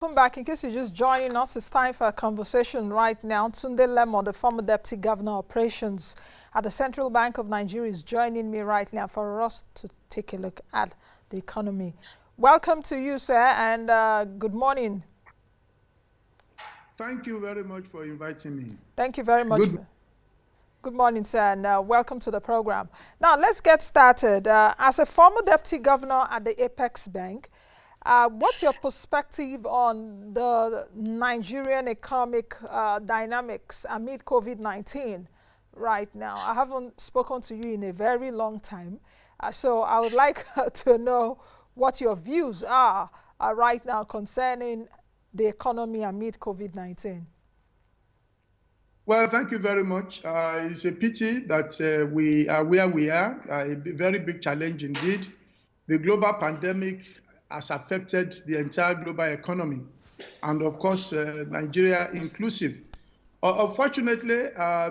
Welcome back. In case you're just joining us, it's time for a conversation right now. Tunde Lemo, the former Deputy Governor of Operations at the Central Bank of Nigeria, is joining me right now for us to take a look at the economy. Welcome to you, sir, and good morning. Thank you very much for inviting me. Thank you very much. Good morning, sir, and welcome to the program. Now, let's get started. As a former Deputy Governor at the Apex Bank, what's your perspective on the Nigerian economic dynamics amid COVID-19 right now? I haven't spoken to you in a very long time, so I would like to know what your views are right now concerning the economy amid COVID-19. Well, thank you very much. It's a pity that we are where we are, a very big challenge indeed. The global pandemic has affected the entire global economy, and of course, Nigeria inclusive. Unfortunately,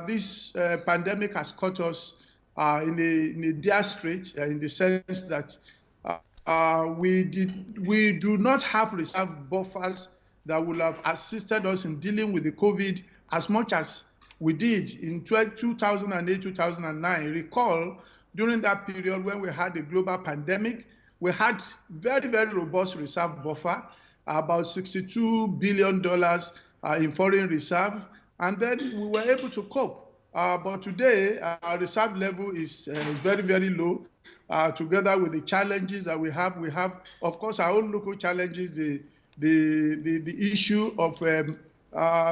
this pandemic has caught us in a dire strait, in the sense that we do not have reserve buffers that will have assisted us in dealing with the COVID as much as we did in 2008, 2009. Recall, during that period when we had a global pandemic, we had very, very robust reserve buffer, about $62 billion in foreign reserve, and then we were able to cope. But today, our reserve level is very, very low. Together with the challenges that we have, of course, our own local challenges, the issue of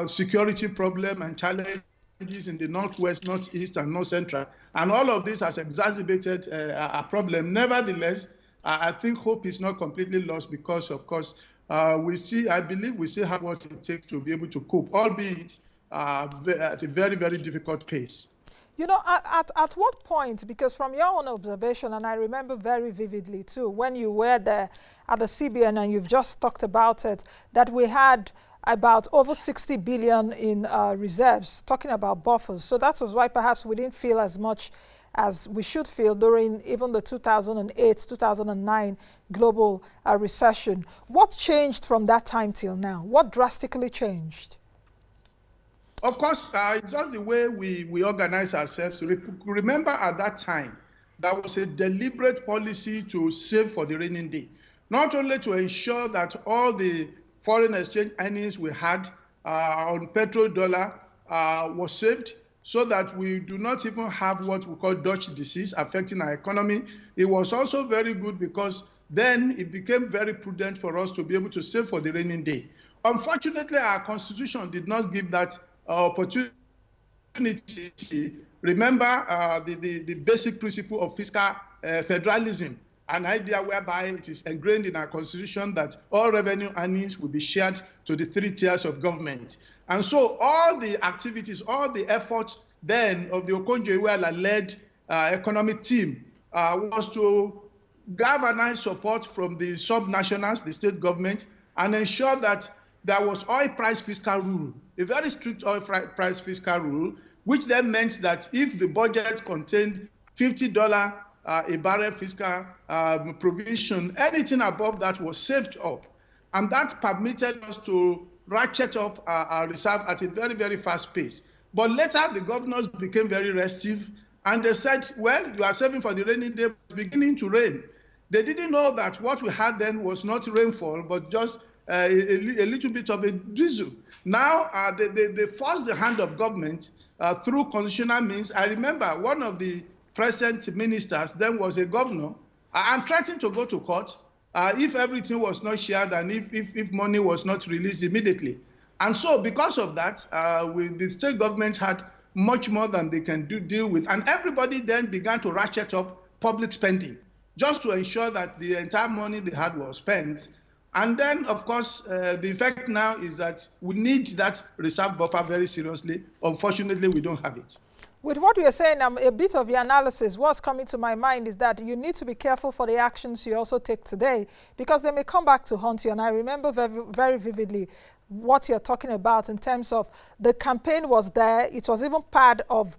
security problem and challenges in the Northwest, Northeast, and North Central. And all of this has exacerbated a problem. Nevertheless, I think hope is not completely lost because, of course, I believe we still have what it takes to be able to cope, albeit at a very, very difficult pace. You know, at what point, because from your own observation, and I remember very vividly too, when you were there at the CBN and you've just talked about it, that we had about over 60 billion in reserves, talking about buffers. So that was why perhaps we didn't feel as much as we should feel during even the 2008, 2009 global recession. What changed from that time till now? What drastically changed? Of course, just the way we organize ourselves. Remember at that time, there was a deliberate policy to save for the rainy day. Not only to ensure that all the foreign exchange earnings we had on petrodollar was saved, so that we do not even have what we call Dutch disease affecting our economy. It was also very good because then it became very prudent for us to be able to save for the rainy day. Unfortunately, our constitution did not give that opportunity. Remember the basic principle of fiscal federalism, an idea whereby it is ingrained in our constitution that all revenue earnings will be shared to the 3 tiers of government. And so all the activities, all the efforts then of the Okonjo-Iweala-led economic team was to galvanize support from the subnationals, the state government, and ensure that there was oil price fiscal rule, a very strict oil price fiscal rule, which then meant that if the budget contained $50 a barrel fiscal provision, anything above that was saved up. And that permitted us to ratchet up our reserve at a very, very fast pace. But later, the governors became very restive, and they said, well, you are saving for the rainy day, beginning to rain. They didn't know that what we had then was not rainfall, but just a little bit of a drizzle. Now, they forced the hand of government through constitutional means. I remember one of the present ministers then was a governor and threatened to go to court if everything was not shared and if money was not released immediately. And so because of that, the state government had much more than they can deal with. And everybody then began to ratchet up public spending just to ensure that the entire money they had was spent. And then, of course, the effect now is that we need that reserve buffer very seriously. Unfortunately, we don't have it. With what you're saying, a bit of your analysis, what's coming to my mind is that you need to be careful for the actions you also take today, because they may come back to haunt you. And I remember very, very vividly what you're talking about in terms of the campaign was there. It was even part of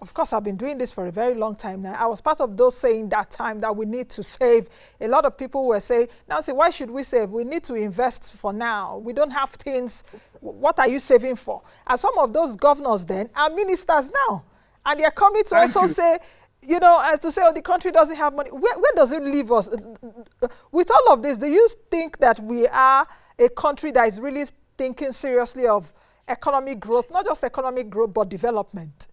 of course, I've been doing this for a very long time now. I was part of those saying that time that we need to save. A lot of people were saying, Nancy, why should we save? We need to invest for now. We don't have things. What are you saving for? And some of those governors then are ministers now. And they're coming to also say, you know, to say, oh, the country doesn't have money. Where does it leave us? With all of this, do you think that we are a country that is really thinking seriously of economic growth, not just economic growth, but development?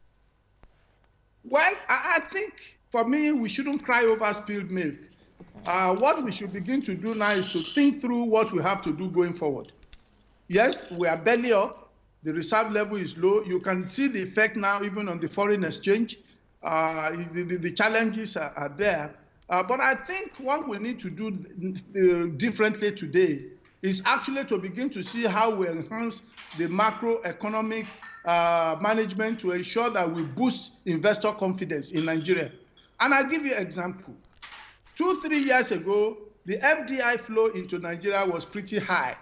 Well, I think for me, we shouldn't cry over spilled milk. What we should begin to do now is to think through what we have to do going forward. Yes, we are belly up. The reserve level is low. You can see the effect now even on the foreign exchange. The challenges are there. But I think what we need to do differently today is actually to begin to see how we enhance the macroeconomic management to ensure that we boost investor confidence in Nigeria. And I'll give you an example. 2-3 years ago, the FDI flow into Nigeria was pretty high,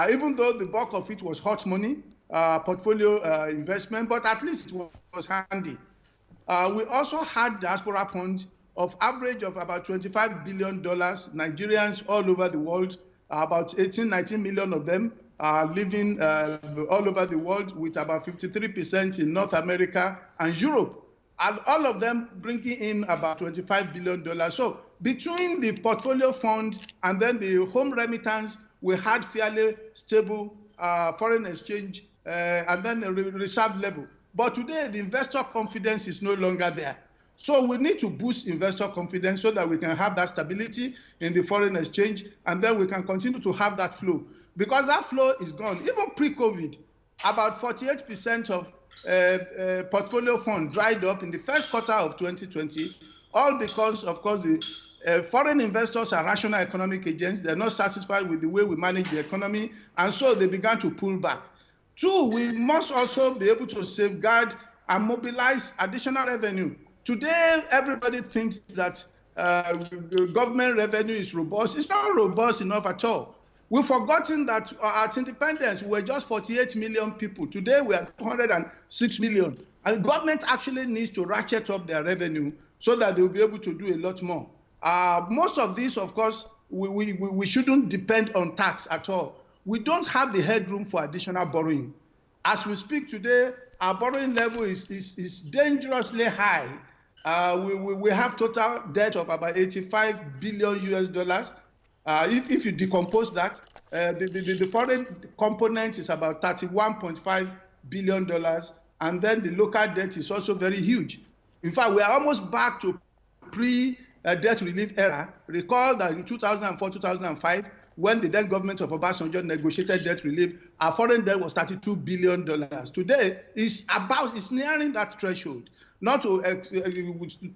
even though the bulk of it was hot money, portfolio investment, but at least it was handy. We also had diaspora funds of average of about $25 billion. Nigerians all over the world, about 18-19 million of them are living all over the world, with about 53% in North America and Europe, and all of them bringing in about $25 billion. So between the portfolio fund and then the home remittance, we had fairly stable foreign exchange and then the reserve level. But today, the investor confidence is no longer there. So we need to boost investor confidence so that we can have that stability in the foreign exchange, and then we can continue to have that flow. Because that flow is gone. Even pre-COVID, about 48% of portfolio fund dried up in the first quarter of 2020, all because, of course, the foreign investors are rational economic agents. They're not satisfied with the way we manage the economy, and so they began to pull back. Two, we must also be able to safeguard and mobilize additional revenue. Today, everybody thinks that government revenue is robust. It's not robust enough at all. We've forgotten that at independence, we were just 48 million people. Today, we are 206 million. And government actually needs to ratchet up their revenue so that they will be able to do a lot more. Most of this, of course, we shouldn't depend on tax at all. We don't have the headroom for additional borrowing. As we speak today, our borrowing level is dangerously high. We have total debt of about 85 billion US dollars. If you decompose that, the foreign component is about $31.5 billion, and then the local debt is also very huge. In fact, we are almost back to pre-debt relief era. Recall that in 2004-2005, when the then government of Obasanjo negotiated debt relief, our foreign debt was $32 billion. Today, it's nearing that threshold. Not to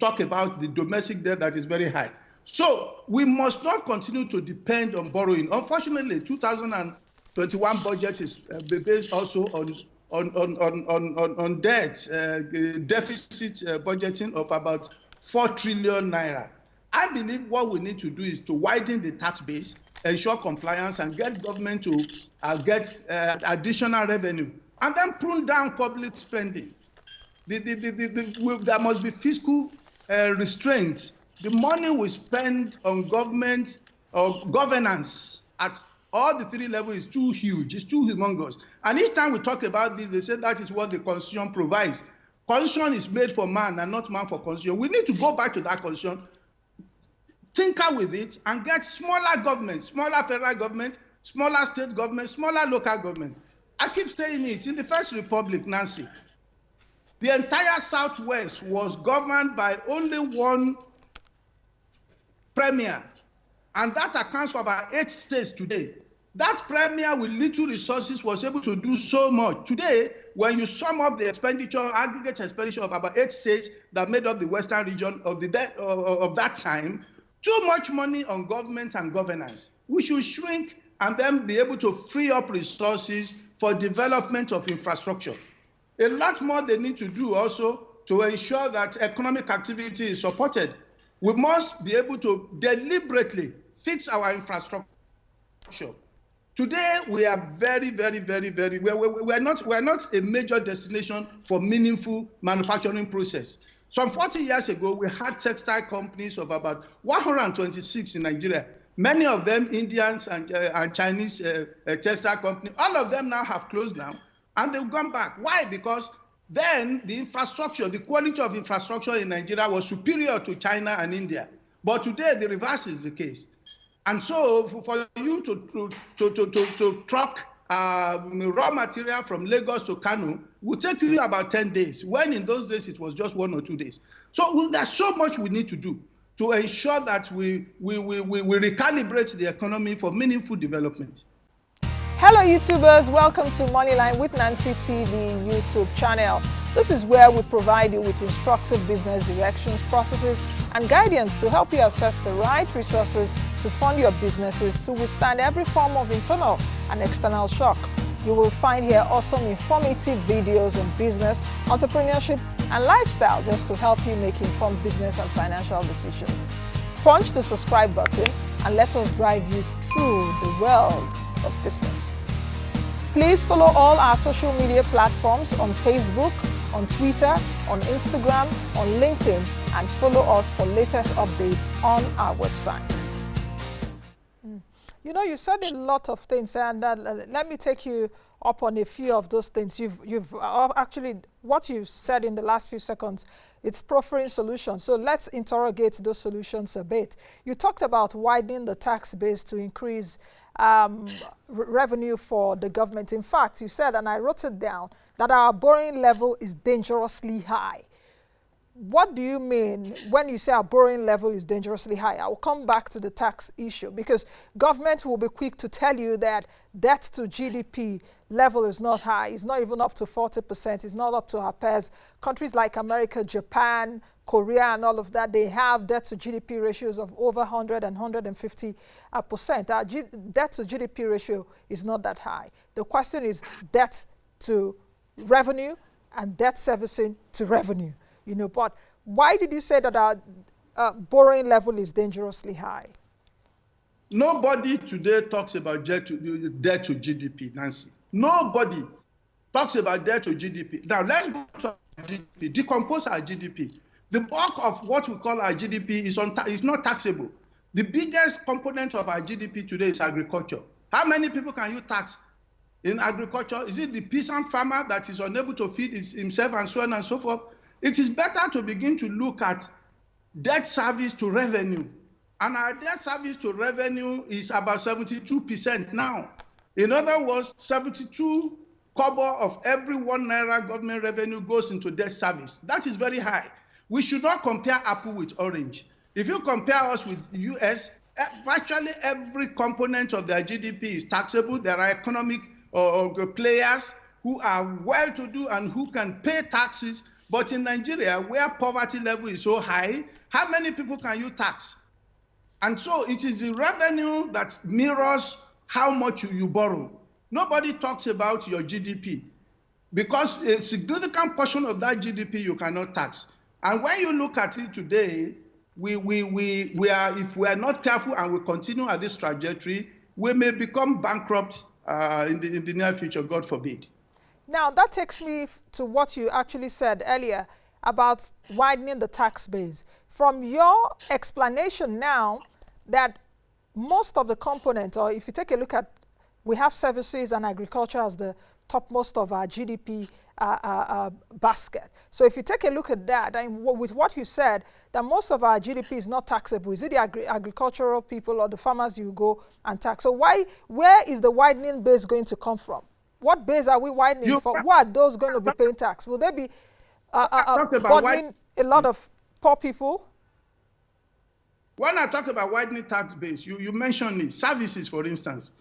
talk about the domestic debt that is very high. So we must not continue to depend on borrowing. Unfortunately, 2021 budget is based also on debt, deficit budgeting of about 4 trillion naira. I believe what we need to do is to widen the tax base, ensure compliance, and get government to get additional revenue, and then prune down public spending. There must be fiscal restraint. The money we spend on government or governance at all the three levels is too huge. It's too humongous. And each time we talk about this, they say that is what the Constitution provides. Constitution is made for man and not man for Constitution. We need to go back to that Constitution, tinker with it, and get smaller government, smaller federal government, smaller state government, smaller local government. I keep saying it. In the First Republic, Nancy, the entire Southwest was governed by only one premier, and that accounts for about 8 states today. That premier with little resources was able to do so much. Today, when you sum up the expenditure, aggregate expenditure of about 8 states that made up the western region of that time, too much money on government and governance. We should shrink and then be able to free up resources for development of infrastructure. A lot more they need to do also to ensure that economic activity is supported. We must be able to deliberately fix our infrastructure. Today, we are we're not a major destination for meaningful manufacturing process. Some 40 years ago, we had textile companies of about 126 in Nigeria. Many of them Indians and Chinese textile companies. All of them now have closed down, and they've gone back. Why? Because then the infrastructure, the quality of infrastructure in Nigeria was superior to China and India. But today, the reverse is the case. And so for you to truck raw material from Lagos to Kano will take you about 10 days, when in those days it was just 1 or 2 days. So there's so much we need to do to ensure that we recalibrate the economy for meaningful development. Hello YouTubers, welcome to Moneyline with Nancy TV YouTube channel. This is where we provide you with instructive business directions, processes, and guidance to help you assess the right resources to fund your businesses to withstand every form of internal and external shock. You will find here awesome informative videos on business, entrepreneurship, and lifestyle just to help you make informed business and financial decisions. Punch the subscribe button and let us drive you through the world of business. Please follow all our social media platforms on Facebook, on Twitter, on Instagram, on LinkedIn, and follow us for latest updates on our website. You know, you said a lot of things, and let me take you up on a few of those things. You've actually, what you said in the last few seconds, it's proffering solutions. So let's interrogate those solutions a bit. You talked about widening the tax base to increase revenue for the government. In fact, you said, and I wrote it down, that our borrowing level is dangerously high. What do you mean when you say our borrowing level is dangerously high? I will come back to the tax issue, because government will be quick to tell you that debt to GDP level is not high. It's not even up to 40%. It's not up to our peers. Countries like America, Japan, Korea, and all of that, they have debt to GDP ratios of over 100 and 150%. Our debt to GDP ratio is not that high. The question is debt to revenue and debt servicing to revenue. You know, but why did you say that our borrowing level is dangerously high? Nobody today talks about debt to GDP, Nancy. Nobody talks about debt to GDP. Now, let's go to our GDP, decompose our GDP. The bulk of what we call our GDP is not taxable. The biggest component of our GDP today is agriculture. How many people can you tax in agriculture? Is it the peasant farmer that is unable to feed himself and so on and so forth? It is better to begin to look at debt service to revenue. And our debt service to revenue is about 72% now. In other words, 72 kobo of every 1 naira government revenue goes into debt service. That is very high. We should not compare apple with orange. If you compare us with the US, virtually every component of their GDP is taxable. There are economic players who are well-to-do and who can pay taxes. But in Nigeria, where poverty level is so high, how many people can you tax? And so it is the revenue that mirrors how much you borrow. Nobody talks about your GDP, because a significant portion of that GDP you cannot tax. And when you look at it today, we are, if we are not careful and we continue at this trajectory, we may become bankrupt in the near future, God forbid. Now, that takes me to what you actually said earlier about widening the tax base. From your explanation now, that most of the component, or if you take a look at, we have services and agriculture as the topmost of our GDP basket. So if you take a look at that, and with what you said, that most of our GDP is not taxable. Is it the agricultural people or the farmers you go and tax? So where is the widening base going to come from? What base are we widening for? Who are those going to be paying tax? Will they be burdening a lot of poor people? When I talk about widening tax base, you mentioned it. Services, for instance.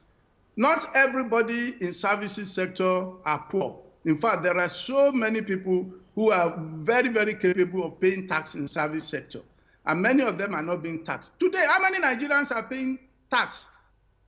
Not everybody in services sector are poor. In fact, there are so many people who are very, very capable of paying tax in service sector. And many of them are not being taxed. Today, how many Nigerians are paying tax?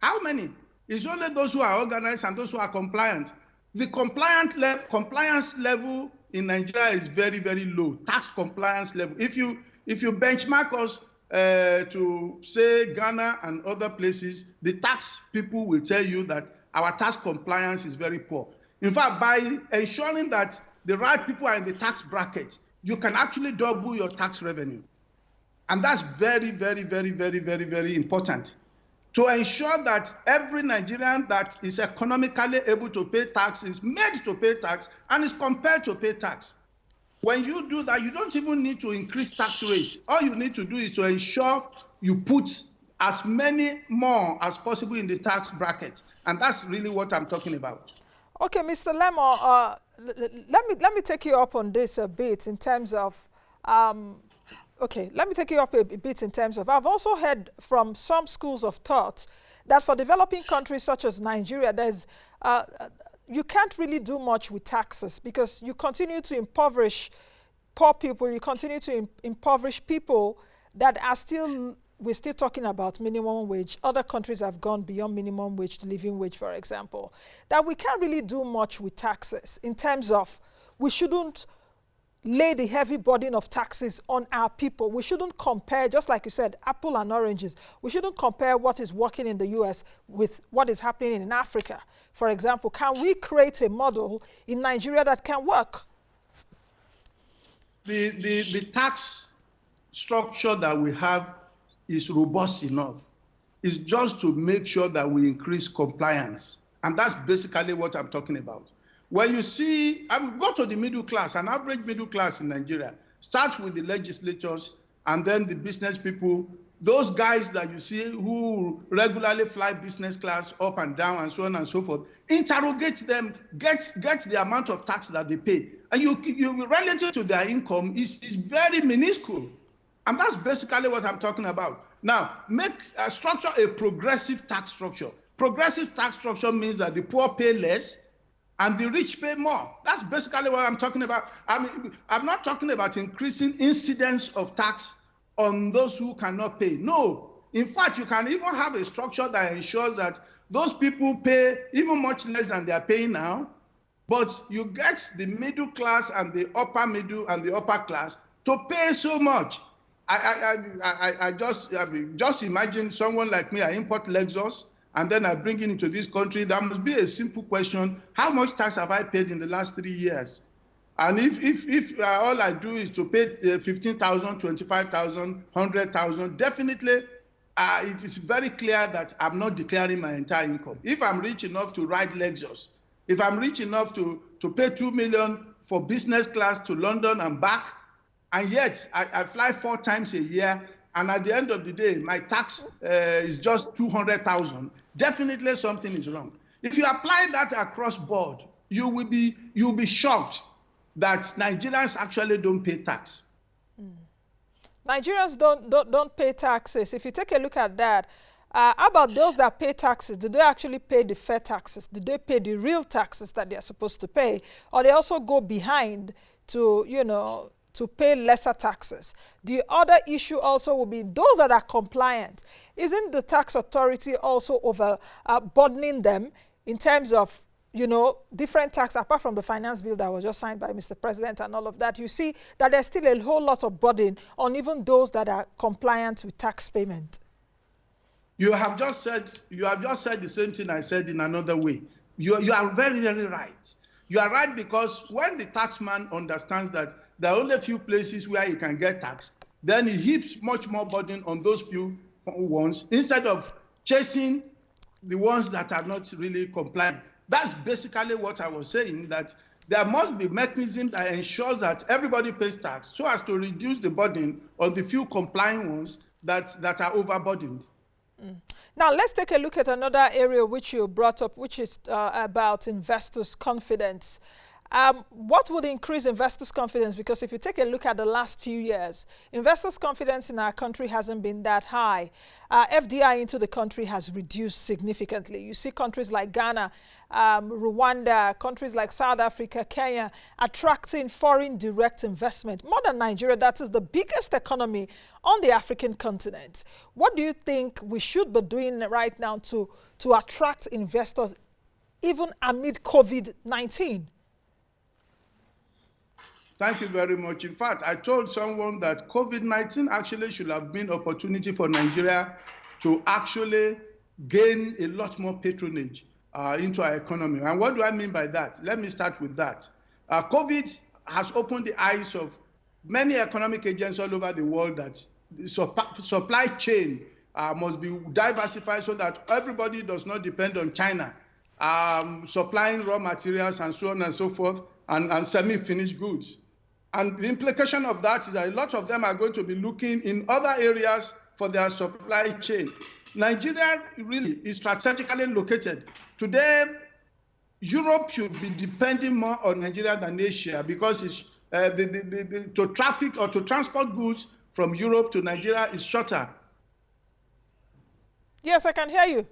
How many? It's only those who are organized and those who are compliant. The compliance level in Nigeria is very, very low. Tax compliance level. If you benchmark us to say Ghana and other places, the tax people will tell you that our tax compliance is very poor. In fact, by ensuring that the right people are in the tax bracket, you can actually double your tax revenue. And that's very, very, very, very, very, very important to ensure that every Nigerian that is economically able to pay tax is made to pay tax and is compelled to pay tax. When you do that, you don't even need to increase tax rates. All you need to do is to ensure you put as many more as possible in the tax bracket. And that's really what I'm talking about. Okay, Mr. Lemo, let me take you up on this a bit in terms of, let me take you up a bit in terms of, I've also heard from some schools of thought that for developing countries such as Nigeria, there's, you can't really do much with taxes because you continue to impoverish poor people, you continue to impoverish people that are still, we're still talking about minimum wage. Other countries have gone beyond minimum wage to living wage, for example. That we can't really do much with taxes in terms of we shouldn't lay the heavy burden of taxes on our people. We shouldn't compare, just like you said, apple and oranges. We shouldn't compare what is working in the US with what is happening in Africa. For example, can we create a model in Nigeria that can work? The tax structure that we have is robust enough. It's just to make sure that we increase compliance. And that's basically what I'm talking about. When you see, I will go to the middle class, an average middle class in Nigeria, start with the legislators and then the business people, those guys that you see who regularly fly business class up and down and so on and so forth, interrogate them, get the amount of tax that they pay. And you relative to their income is very minuscule. And that's basically what I'm talking about. Now, structure a progressive tax structure. Progressive tax structure means that the poor pay less and the rich pay more. That's basically what I'm talking about. I mean, I'm not talking about increasing incidence of tax on those who cannot pay. No. In fact, you can even have a structure that ensures that those people pay even much less than they are paying now, but you get the middle class and the upper middle and the upper class to pay so much. I just imagine someone like me, I import Lexus, and then I bring it into this country. That must be a simple question. How much tax have I paid in the last 3 years? And if all I do is to pay 15,000, 25,000, 100,000, definitely it is very clear that I'm not declaring my entire income. If I'm rich enough to ride Lexus, if I'm rich enough to pay 2 million for business class to London and back, and yet I fly 4 times a year, and at the end of the day, my tax is just 200,000, definitely something is wrong. If you apply that across board, you'll be shocked that Nigerians actually don't pay tax. Nigerians don't pay taxes. If you take a look at that, how about those that pay taxes? Do they actually pay the fair taxes? Do they pay the real taxes that they are supposed to pay? Or they also go behind to, to pay lesser taxes? The other issue also will be those that are compliant. Isn't the tax authority also burdening them in terms of, different tax, apart from the finance bill that was just signed by Mr. President and all of that? You see that there's still a whole lot of burden on even those that are compliant with tax payment. You have just said the same thing I said in another way. You are very, very right. You are right, because when the taxman understands that there are only a few places where he can get tax, then he heaps much more burden on those few ones instead of chasing the ones that are not really compliant. That's basically what I was saying, that there must be mechanism that ensures that everybody pays tax so as to reduce the burden on the few compliant ones that are overburdened. Now, let's take a look at another area which you brought up, which is about investors' confidence. What would increase investors' confidence? Because if you take a look at the last few years, investors' confidence in our country hasn't been that high. FDI into the country has reduced significantly. You see countries like Ghana, Rwanda, countries like South Africa, Kenya, attracting foreign direct investment. More than Nigeria, that is the biggest economy on the African continent. What do you think we should be doing right now to attract investors, even amid COVID-19? Thank you very much. In fact, I told someone that COVID-19 actually should have been an opportunity for Nigeria to actually gain a lot more patronage into our economy. And what do I mean by that? Let me start with that. COVID has opened the eyes of many economic agents all over the world that the supply chain must be diversified so that everybody does not depend on China supplying raw materials and so on and so forth and semi-finished goods. And the implication of that is that a lot of them are going to be looking in other areas for their supply chain. Nigeria really is strategically located. Today, Europe should be depending more on Nigeria than Asia because it's, to traffic or to transport goods from Europe to Nigeria is shorter. Yes, I can hear you.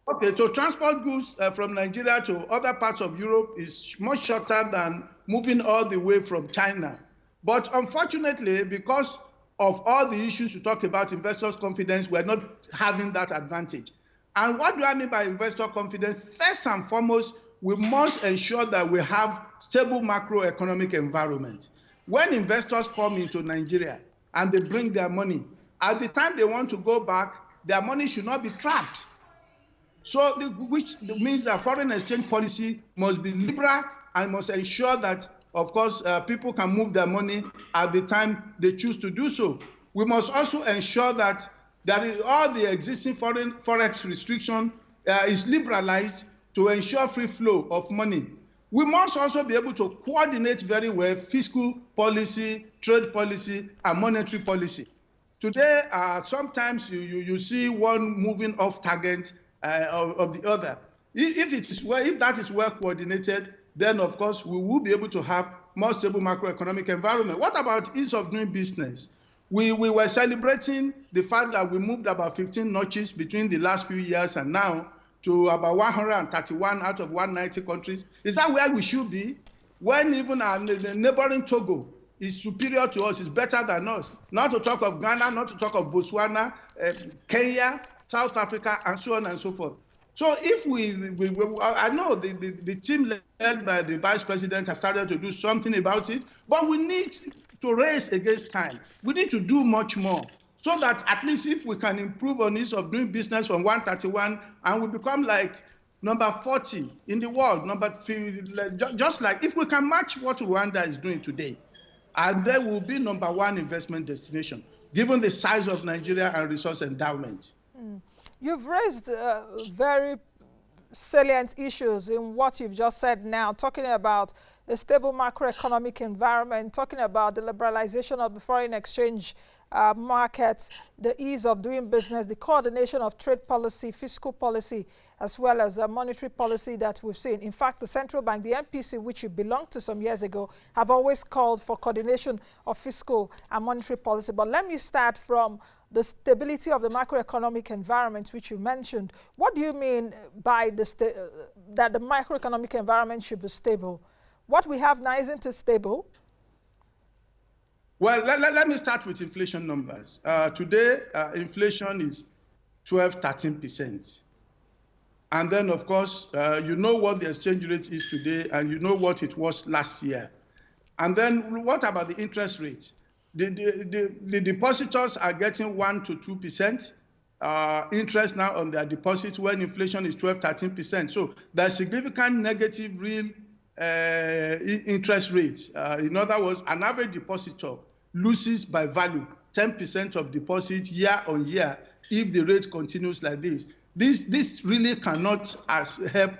Okay, to transport goods from Nigeria to other parts of Europe is much shorter than moving all the way from China. But unfortunately, because of all the issues you talk about, investors' confidence, we're not having that advantage. And what do I mean by investor confidence? First and foremost, we must ensure that we have stable macroeconomic environment. When investors come into Nigeria and they bring their money, at the time they want to go back, their money should not be trapped. So, which means that foreign exchange policy must be liberal and must ensure that, of course, people can move their money at the time they choose to do so. We must also ensure that all the existing foreign forex restriction is liberalized to ensure free flow of money. We must also be able to coordinate very well fiscal policy, trade policy, and monetary policy. Today, sometimes you see one moving off target of the other. If that is well coordinated, then of course we will be able to have more stable macroeconomic environment. What about ease of doing business? We were celebrating the fact that we moved about 15 notches between the last few years and now to about 131 out of 190 countries. Is that where we should be? When even our neighboring Togo is superior to us, is better than us. Not to talk of Ghana, not to talk of Botswana, Kenya, South Africa, and so on and so forth. So if I know the team led by the Vice President has started to do something about it, but we need to race against time. We need to do much more so that at least if we can improve on ease of doing business from 131 and we become like number 40 in the world, just like if we can match what Rwanda is doing today, and there will be number one investment destination, given the size of Nigeria and resource endowment. You've raised very salient issues in what you've just said now, talking about a stable macroeconomic environment, talking about the liberalization of the foreign exchange markets, the ease of doing business, the coordination of trade policy, fiscal policy, as well as monetary policy that we've seen. In fact, the central bank, the MPC, which you belonged to some years ago, have always called for coordination of fiscal and monetary policy. But let me start from the stability of the macroeconomic environment, which you mentioned. What do you mean by that the macroeconomic environment should be stable? What we have now, isn't it stable? Well, let me start with inflation numbers. Today, inflation is 12–13%. And then, of course, you know what the exchange rate is today, and you know what it was last year. And then what about the interest rate? The depositors are getting 1 to 2% interest now on their deposits when inflation is 12–13%. So there's significant negative real interest rates. In other words, an average depositor loses by value 10% of deposits year on year if the rate continues like this. This really cannot help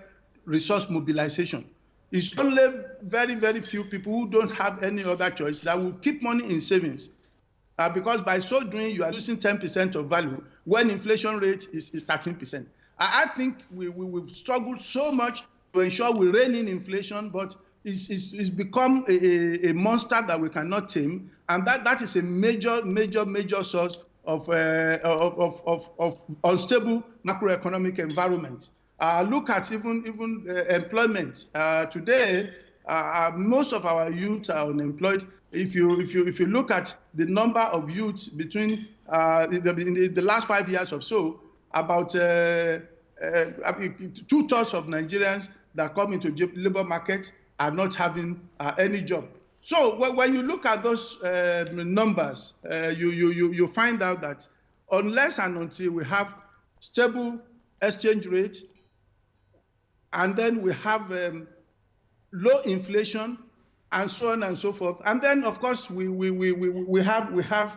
resource mobilization. It's only very, very few people who don't have any other choice that will keep money in savings. Because by so doing, you are losing 10% of value when inflation rate is 13%. I think we've struggled so much to ensure we rein in inflation, but it's become a monster that we cannot tame. And that is a major source of unstable macroeconomic environment. Look at even employment. Today, most of our youth are unemployed. If you look at the number of youths between in the last 5 years or so, about 2/3 of Nigerians that come into labor market are not having any job. So when you look at those numbers, you find out that unless and until we have stable exchange rate, and then we have low inflation, and so on and so forth, and then of course we have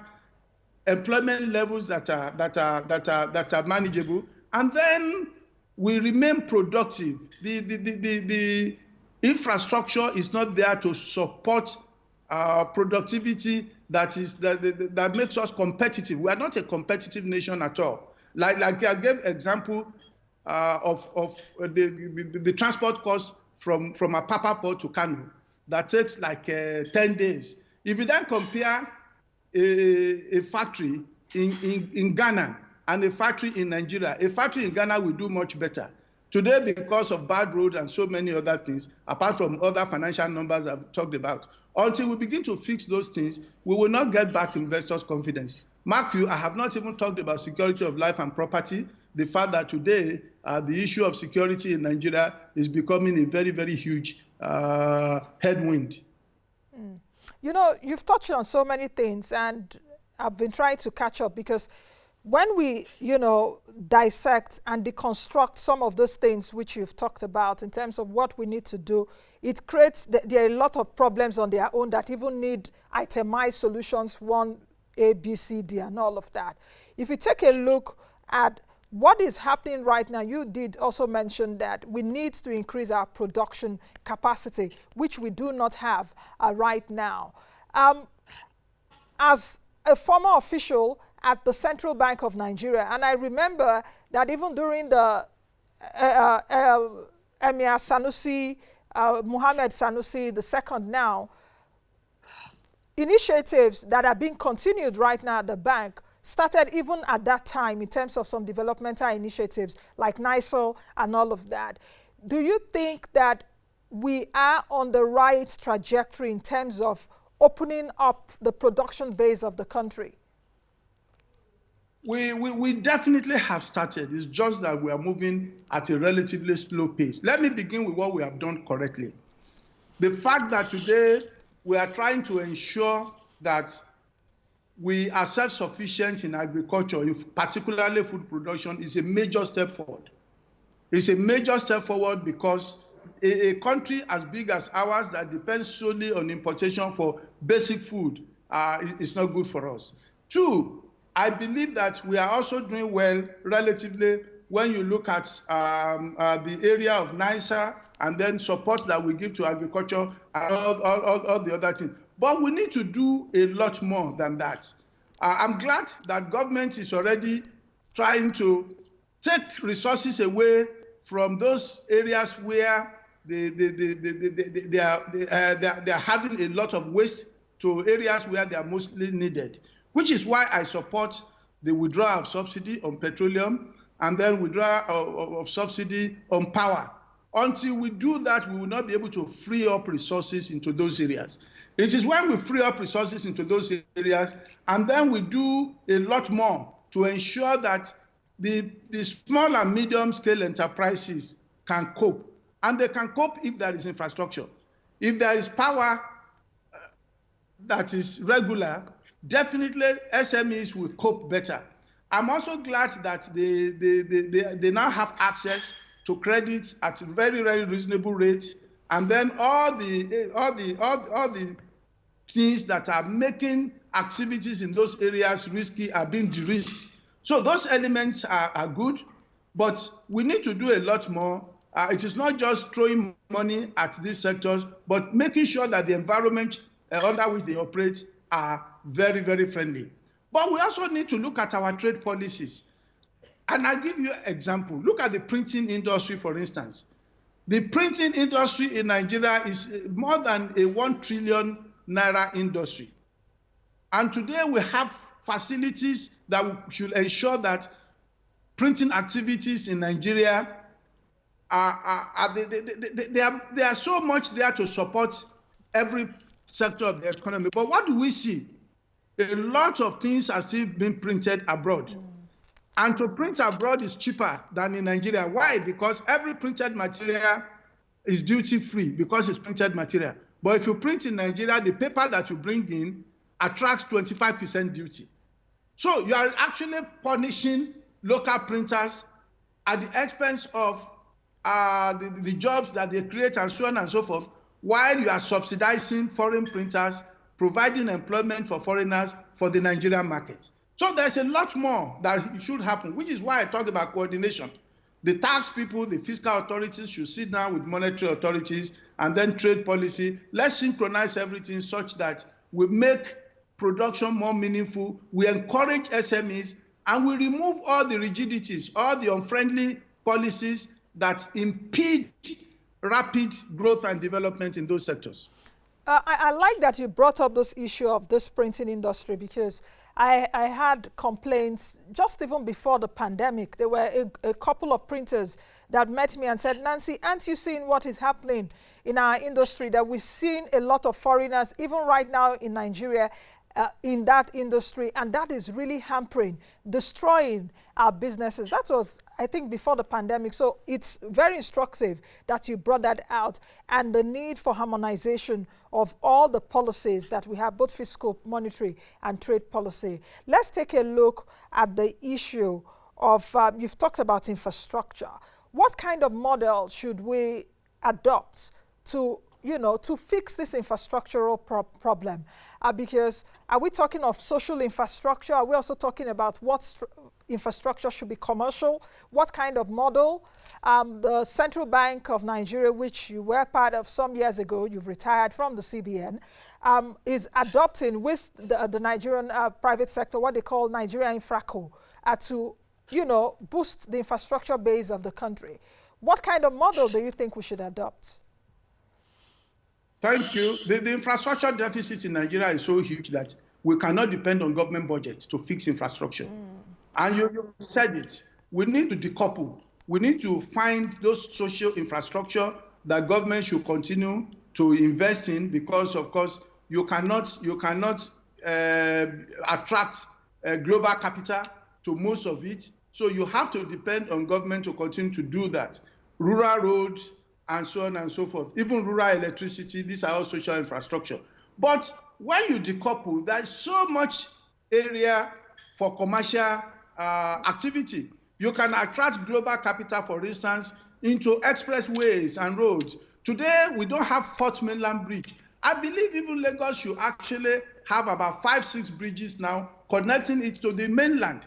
employment levels that are manageable, and then we remain productive. The infrastructure is not there to support productivity that makes us competitive. We are not a competitive nation at all. Like I gave example of the transport cost from Apapa Port to Kano that takes like 10 days. If you then compare a factory in Ghana and a factory in Nigeria, a factory in Ghana will do much better. Today, because of bad road and so many other things, apart from other financial numbers I've talked about, until we begin to fix those things, we will not get back investors' confidence. Mark you, I have not even talked about security of life and property. The fact that today the issue of security in Nigeria is becoming a very, very huge headwind. You know, you've touched on so many things, and I've been trying to catch up, because when we, you know, dissect and deconstruct some of those things which you've talked about in terms of what we need to do, it creates, there are a lot of problems on their own that even need itemized solutions, one, A, B, C, D, and all of that. If you take a look at what is happening right now, you did also mention that we need to increase our production capacity, which we do not have right now. As a former official at the Central Bank of Nigeria, and I remember that even during the Emir Sanusi, Muhammad Sanusi II now, initiatives that are being continued right now at the bank started even at that time in terms of some developmental initiatives like NISO and all of that. Do you think that we are on the right trajectory in terms of opening up the production base of the country? We definitely have started. It's just that we are moving at a relatively slow pace. Let me begin with what we have done correctly. The fact that today we are trying to ensure that we are self-sufficient in agriculture, particularly food production, is a major step forward. It's a major step forward because a country as big as ours that depends solely on importation for basic food is not good for us. Two, I believe that we are also doing well relatively when you look at the area of NISA and then support that we give to agriculture and all the other things. But we need to do a lot more than that. I'm glad that government is already trying to take resources away from those areas where they are having a lot of waste to areas where they are mostly needed, which is why I support the withdrawal of subsidy on petroleum and then withdrawal of subsidy on power. Until we do that, we will not be able to free up resources into those areas. It is when we free up resources into those areas and then we do a lot more to ensure that the small and medium scale enterprises can cope. And they can cope if there is infrastructure. If there is power that is regular, definitely SMEs will cope better. I'm also glad that they now have access to credit at very, very reasonable rates, and then all the things that are making activities in those areas risky are being de-risked. So those elements are good, but we need to do a lot more. It is not just throwing money at these sectors, but making sure that the environment under which they operate are very, very friendly. But we also need to look at our trade policies. And I'll give you an example. Look at the printing industry, for instance. The printing industry in Nigeria is more than a 1 trillion naira industry. And today we have facilities that should ensure that printing activities in Nigeria they are so much there to support every sector of the economy. But what do we see? A lot of things are still being printed abroad. And to print abroad is cheaper than in Nigeria. Why? Because every printed material is duty-free because it's printed material. But if you print in Nigeria, the paper that you bring in attracts 25% duty. So you are actually punishing local printers at the expense of the jobs that they create and so on and so forth, while you are subsidizing foreign printers, providing employment for foreigners for the Nigerian market. So there's a lot more that should happen, which is why I talk about coordination. The tax people, the fiscal authorities should sit down with monetary authorities and then trade policy. Let's synchronize everything such that we make production more meaningful, we encourage SMEs, and we remove all the rigidities, all the unfriendly policies that impede rapid growth and development in those sectors. I like that you brought up this issue of this printing industry, because I had complaints just even before the pandemic. There were a couple of printers that met me and said, Nancy, aren't you seeing what is happening in our industry, that we're seeing a lot of foreigners, even right now in Nigeria, in that industry, and that is really hampering, destroying our businesses. That was, I think, before the pandemic. So it's very instructive that you brought that out, and the need for harmonization of all the policies that we have, both fiscal, monetary, and trade policy. Let's take a look at the issue of, you've talked about infrastructure. What kind of model should we adopt to to fix this infrastructural problem? Because are we talking of social infrastructure? Are we also talking about what infrastructure should be commercial? What kind of model? The Central Bank of Nigeria, which you were part of some years ago, you've retired from the CBN, is adopting with the Nigerian private sector what they call Nigeria Infraco to boost the infrastructure base of the country. What kind of model do you think we should adopt? Thank you. The infrastructure deficit in Nigeria is so huge that we cannot depend on government budgets to fix infrastructure. And you said it. We need to decouple. We need to find those social infrastructure that government should continue to invest in, because, of course, you cannot attract global capital to most of it. So you have to depend on government to continue to do that. Rural roads, and so on and so forth. Even rural electricity, these are all social infrastructure. But when you decouple, there's so much area for commercial activity. You can attract global capital, for instance, into expressways and roads. Today, we don't have Fourth Mainland Bridge. I believe even Lagos should actually have about 5-6 bridges now connecting it to the mainland.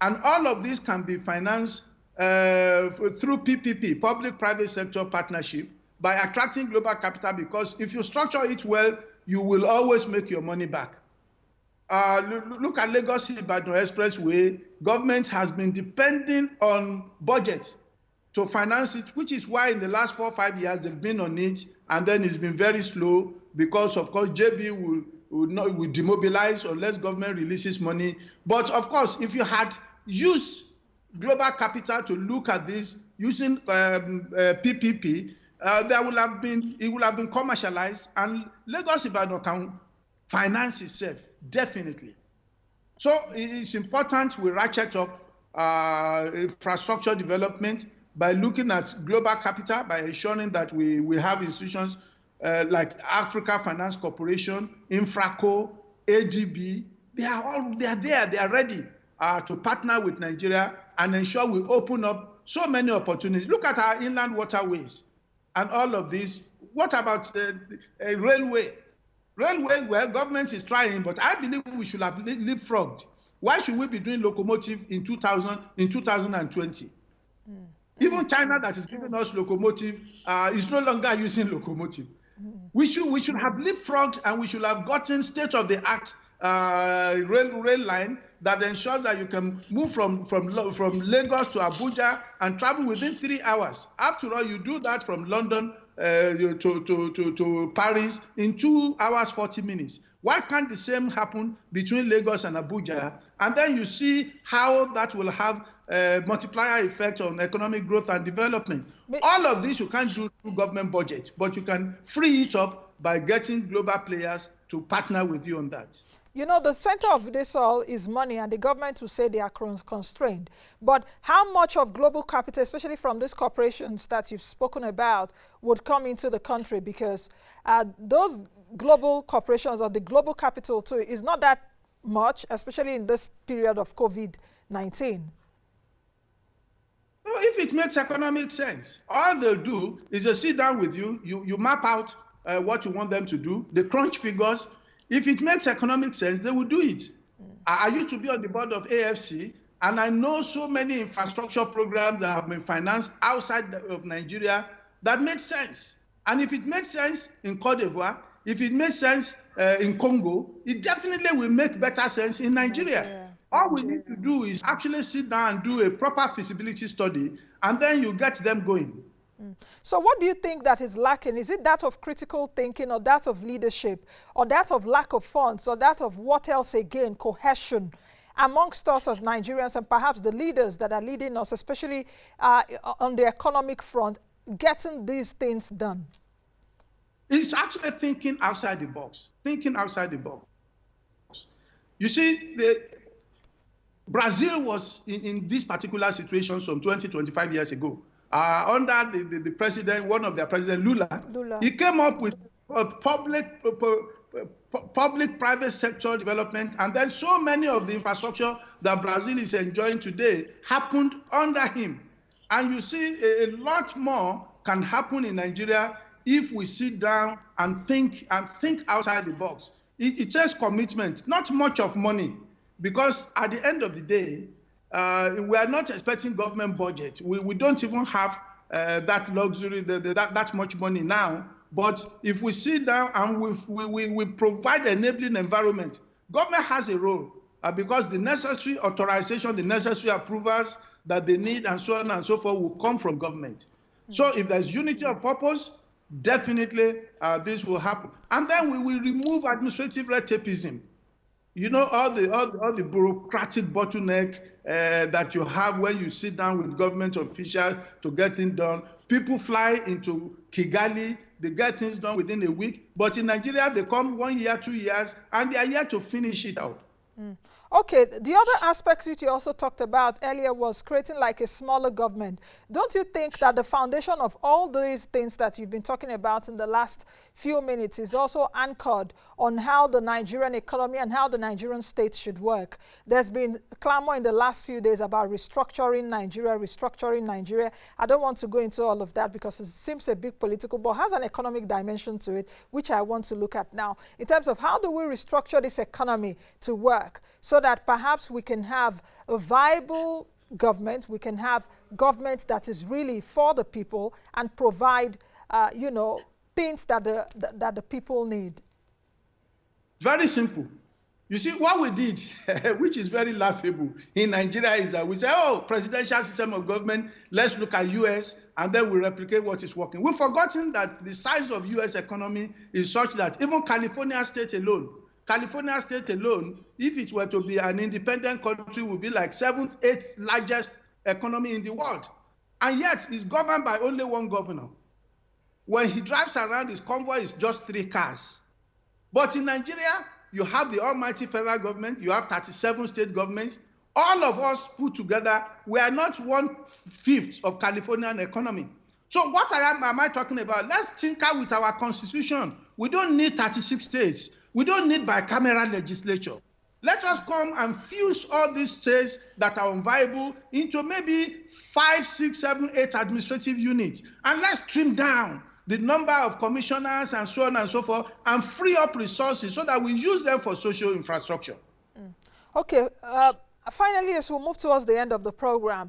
And all of this can be financed through PPP, public-private sector partnership, by attracting global capital, because if you structure it well, you will always make your money back. Look at Lagos-Ibadan Expressway. Government has been depending on budget to finance it, which is why in the last 4 or 5 years they've been on it, and then it's been very slow because, of course, JB will demobilize unless government releases money. But, of course, if you had used global capital to look at this using PPP, it would have been commercialized, and Lagos-Ibadan can finance itself, definitely. So it's important we ratchet up infrastructure development by looking at global capital, by ensuring that we have institutions like Africa Finance Corporation, Infraco, ADB. They are there, they are ready to partner with Nigeria and ensure we open up so many opportunities. Look at our inland waterways and all of this. What about railway? Railway, well, government is trying, but I believe we should have leapfrogged. Why should we be doing locomotive in 2020? Even China, that is giving us locomotive, is no longer using locomotive. We should have leapfrogged, and we should have gotten state-of-the-art rail line that ensures that you can move from Lagos to Abuja and travel within 3 hours. After all, you do that from London to Paris in 2 hours, 40 minutes. Why can't the same happen between Lagos and Abuja? And then you see how that will have a multiplier effect on economic growth and development. All of this you can't do through government budget, but you can free it up by getting global players to partner with you on that. You know, the center of this all is money, and the government will say they are constrained. But how much of global capital, especially from these corporations that you've spoken about, would come into the country? Because those global corporations, or the global capital too, is not that much, especially in this period of COVID-19. Well, if it makes economic sense, all they'll do is they sit down with you, you map out what you want them to do, they crunch figures. If it makes economic sense, they will do it. I used to be on the board of AFC, and I know so many infrastructure programs that have been financed outside of Nigeria that made sense. And if it made sense in Cote d'Ivoire, if it made sense in Congo, it definitely will make better sense in Nigeria. All we need to do is actually sit down and do a proper feasibility study, and then you get them going. So what do you think that is lacking? Is it that of critical thinking, or that of leadership, or that of lack of funds, or that of what else again, cohesion amongst us as Nigerians, and perhaps the leaders that are leading us, especially on the economic front, getting these things done? It's actually thinking outside the box, thinking outside the box. You see, Brazil was in this particular situation some 20, 25 years ago. Under the president, one of their president, Lula, he came up with public-private sector development, and then so many of the infrastructure that Brazil is enjoying today happened under him. And you see, a lot more can happen in Nigeria if we sit down and think outside the box. It takes commitment, not much of money, because at the end of the day, we are not expecting government budget. We don't even have that luxury, that much money now. But if we sit down and we provide an enabling environment, government has a role because the necessary authorization, the necessary approvals that they need, and so on and so forth, will come from government. So if there's unity of purpose, definitely this will happen. And then we will remove administrative red tapeism. You know, all the bureaucratic bottleneck that you have when you sit down with government officials to get things done. People fly into Kigali, they get things done within a week. But in Nigeria, they come 1 year, 2 years, and they are here to finish it out. Okay, the other aspect which you also talked about earlier was creating like a smaller government. Don't you think that the foundation of all these things that you've been talking about in the last few minutes is also anchored on how the Nigerian economy and how the Nigerian state should work? There's been clamor in the last few days about restructuring Nigeria. I don't want to go into all of that because it seems a big political, but has an economic dimension to it, which I want to look at now, in terms of how do we restructure this economy to work so that perhaps we can have a viable government, we can have government that is really for the people and provide, you know, things that the people need. Very simple. You see, what we did, which is very laughable in Nigeria, is that we say, oh, presidential system of government, let's look at US, and then we replicate what is working. We've forgotten that the size of US economy is such that even California state alone, if it were to be an independent country, would be like 7th, 8th largest economy in the world. And yet, it's governed by only one governor. When he drives around, his convoy is just 3 cars. But in Nigeria, you have the almighty federal government, you have 37 state governments. All of us put together, we are not 1/5 of Californian economy. So what am I talking about? Let's tinker with our constitution. We don't need 36 states. We don't need bicameral legislature. Let us come and fuse all these states that are unviable into maybe 5, 6, 7, 8 administrative units. And let's trim down the number of commissioners and so on and so forth, and free up resources so that we use them for social infrastructure. Okay, finally, as we move towards the end of the program,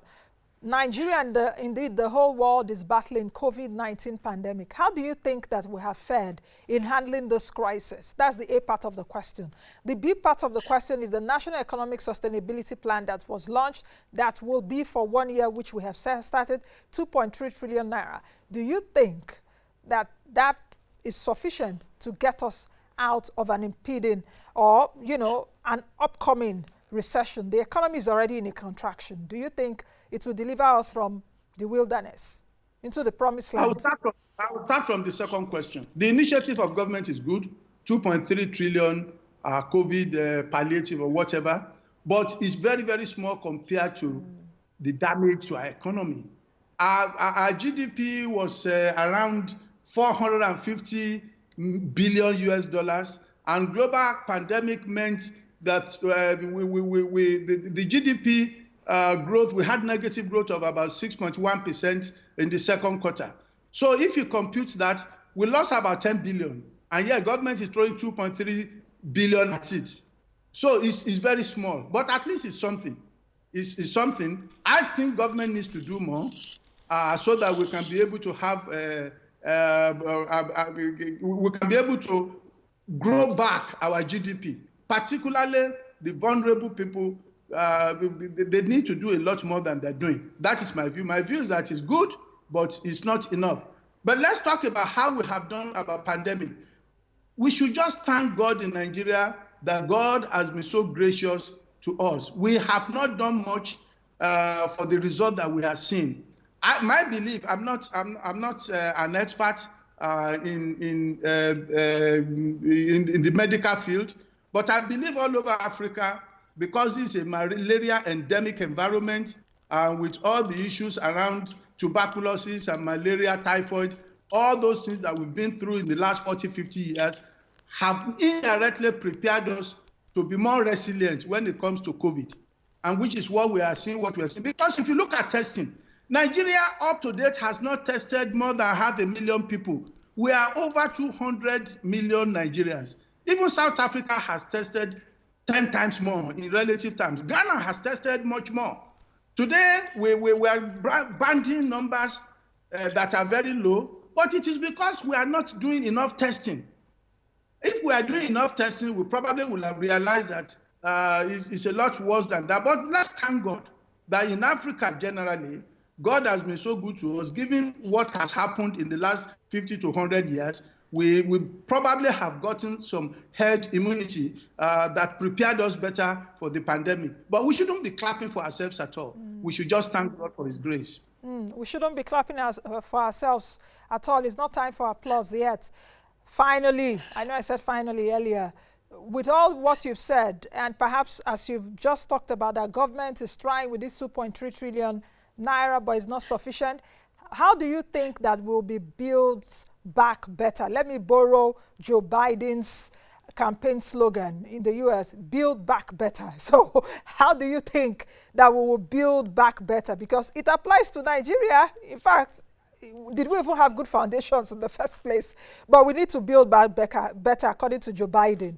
Nigeria and indeed the whole world is battling COVID-19 pandemic. How do you think that we have fared in handling this crisis? That's the A part of the question. The B part of the question is the National Economic Sustainability Plan that was launched, that will be for 1 year, which we have started, 2.3 trillion naira. Do you think that that is sufficient to get us out of an impending or, you know, an upcoming recession? The economy is already in a contraction. Do you think it will deliver us from the wilderness into the promised land? I will start from the second question. The initiative of government is good. 2.3 trillion COVID palliative or whatever, but it's very, very small compared to the damage to our economy. Our GDP was around 450 billion US dollars, and global pandemic meant that the GDP growth, we had negative growth of about 6.1% in the second quarter. So if you compute that, we lost about 10 billion, and yet government is throwing 2.3 billion at it. So it's very small, but at least it's something. It's something. I think government needs to do more so that we can be able to have, we can be able to grow back our GDP, particularly the vulnerable people. They need to do a lot more than they're doing. That is my view. My view is that it's good, but it's not enough. But let's talk about how we have done about pandemic. We should just thank God in Nigeria that God has been so gracious to us. We have not done much for the result that we have seen. My belief, I'm not an expert in the medical field, but I believe all over Africa, because it's a malaria endemic environment, with all the issues around tuberculosis and malaria, typhoid, all those things that we've been through in the last 40, 50 years have indirectly prepared us to be more resilient when it comes to COVID, and which is what we are seeing, Because if you look at testing, Nigeria up to date has not tested more than 500,000 people. We are over 200 million Nigerians. Even South Africa has tested 10 times more in relative terms. Ghana has tested much more. Today, we are banding numbers that are very low, but it is because we are not doing enough testing. If we are doing enough testing, we probably will have realized that it's a lot worse than that. But let's thank God that in Africa generally, God has been so good to us. Given what has happened in the last 50 to 100 years, we probably have gotten some herd immunity that prepared us better for the pandemic. But we shouldn't be clapping for ourselves at all. We should just thank God for his grace. We shouldn't be clapping for ourselves at all. It's not time for applause yet. Finally, I know I said finally earlier, with all what you've said, and perhaps as you've just talked about, that government is trying with this 2.3 trillion naira, but it's not sufficient. How do you think that will be built back better? Let me borrow Joe Biden's campaign slogan in the US, build back better. So how do you think that we will build back better? Because it applies to Nigeria. In fact, did we even have good foundations in the first place? But we need to build back better according to Joe Biden.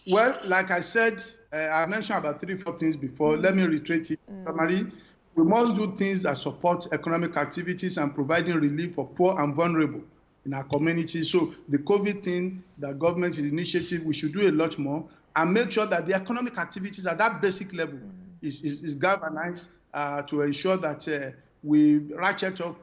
Well, like I said, I mentioned about 3-4 things before. Let me reiterate it. Summary. We must do things that support economic activities and providing relief for poor and vulnerable in our community. So the COVID thing, the government initiative, we should do a lot more and make sure that the economic activities at that basic level is galvanized to ensure that we ratchet up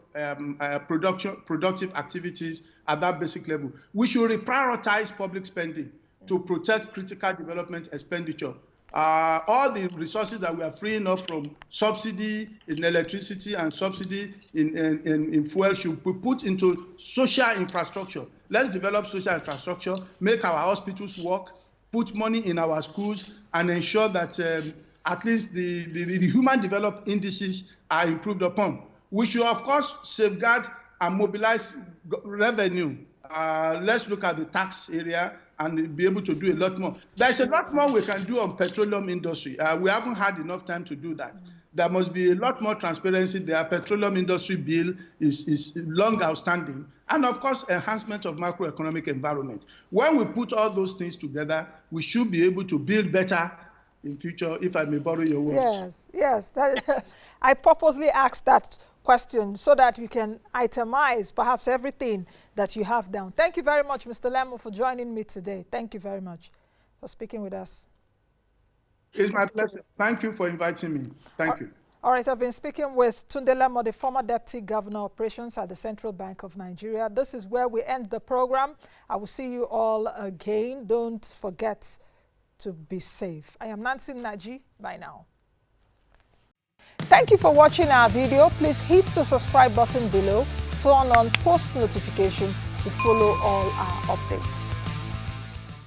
productive activities at that basic level. We should reprioritize public spending to protect critical development expenditure. All the resources that we are freeing up from subsidy in electricity and subsidy in fuel should be put into social infrastructure. Let's develop social infrastructure, make our hospitals work, put money in our schools, and ensure that at least the human development indices are improved upon. We should, of course, safeguard and mobilize revenue. Let's look at the tax area and be able to do a lot more. There's a lot more we can do on petroleum industry. We haven't had enough time to do that. There must be a lot more transparency. The petroleum industry bill is long outstanding. And of course, enhancement of macroeconomic environment. When we put all those things together, we should be able to build better in future, if I may borrow your words. Yes. I purposely asked that question so that you can itemize perhaps everything that you have down. Thank you very much, Mr. Lemo, for joining me today. Thank you very much for speaking with us. It's my pleasure. Thank you for inviting me. Thank you. All right, I've been speaking with Tunde Lemo, the former Deputy Governor Operations at the Central Bank of Nigeria. This is where we end the program. I will see you all again. Don't forget to be safe. I am Nnaji. Bye now. Thank you for watching our video. Please hit the subscribe button below, turn on post notification to follow all our updates.